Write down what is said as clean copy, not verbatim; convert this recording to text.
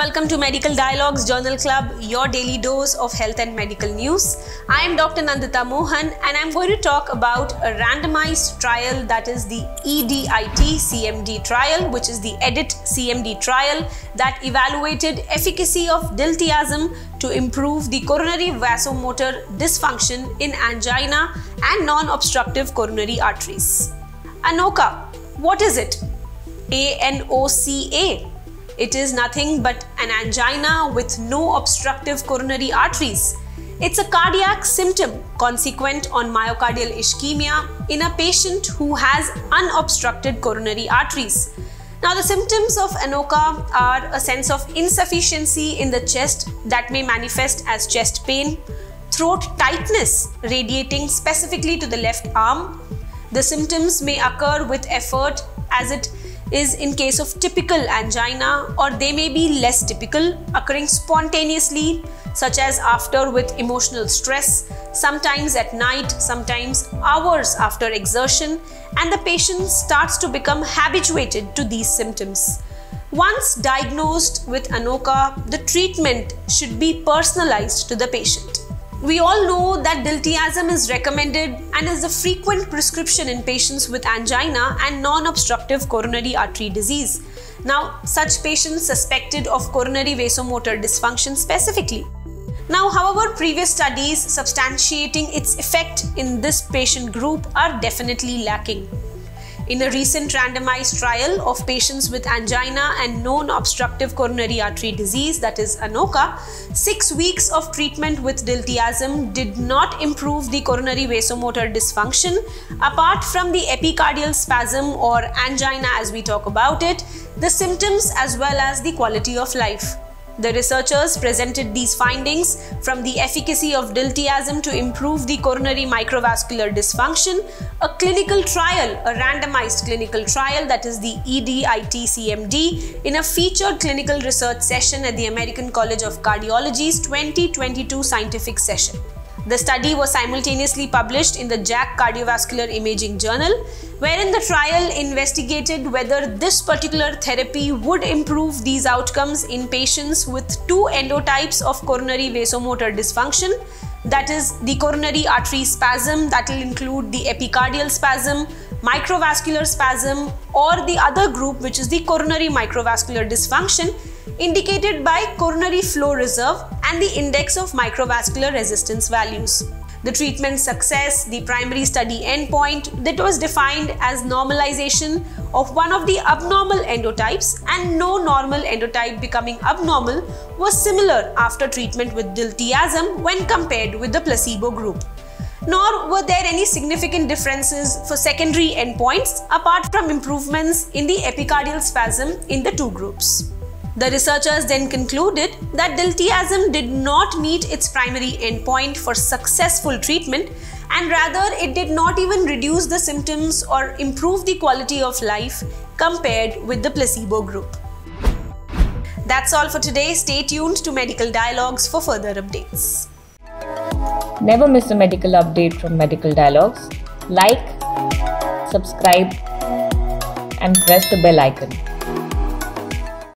welcome to Medical Dialogues Journal Club, your daily dose of health and medical news. I am Dr. Nandita Mohan and I am going to talk about a randomized trial, that is the EDIT CMD trial, which is the EDIT CMD trial that evaluated efficacy of diltiazem to improve the coronary vasomotor dysfunction in angina and non-obstructive coronary arteries. ANOCA, what is it? ANOCA. It is nothing but an angina with no obstructive coronary arteries. It's a cardiac symptom consequent on myocardial ischemia in a patient who has unobstructed coronary arteries. Now, the symptoms of ANOCA are a sense of insufficiency in the chest that may manifest as chest pain, throat tightness radiating specifically to the left arm. The symptoms may occur with effort, as it is in case of typical angina, or they may be less typical, occurring spontaneously, such as after with emotional stress, sometimes at night, sometimes hours after exertion, and the patient starts to become habituated to these symptoms. Once diagnosed with ANOCA, the treatment should be personalized to the patient. We all know that diltiazem is recommended and is a frequent prescription in patients with angina and non-obstructive coronary artery disease. Now, such patients suspected of coronary vasomotor dysfunction specifically. Now, however, previous studies substantiating its effect in this patient group are definitely lacking. In a recent randomized trial of patients with angina and non-obstructive coronary artery disease, that is ANOCA, 6 weeks of treatment with diltiazem did not improve the coronary vasomotor dysfunction apart from the epicardial spasm or angina as we talk about it, the symptoms as well as the quality of life. The researchers presented these findings from the efficacy of diltiazem to improve the coronary microvascular dysfunction, a clinical trial, a randomized clinical trial, that is the EDIT CMD, in a featured clinical research session at the American College of Cardiology's 2022 scientific session. The study was simultaneously published in the JACC Cardiovascular Imaging Journal, wherein the trial investigated whether this particular therapy would improve these outcomes in patients with two endotypes of coronary vasomotor dysfunction, that is the coronary artery spasm, that will include the epicardial spasm, microvascular spasm, or the other group, which is the coronary microvascular dysfunction, indicated by coronary flow reserve and the index of microvascular resistance values. The treatment success, the primary study endpoint, that was defined as normalization of one of the abnormal endotypes and no normal endotype becoming abnormal, was similar after treatment with diltiazem when compared with the placebo group. Nor were there any significant differences for secondary endpoints apart from improvements in the epicardial spasm in the two groups. The researchers then concluded that diltiazem did not meet its primary endpoint for successful treatment, and rather it did not even reduce the symptoms or improve the quality of life compared with the placebo group. That's all for today. Stay tuned to Medical Dialogues for further updates. Never miss a medical update from Medical Dialogues. Like, subscribe, and press the bell icon.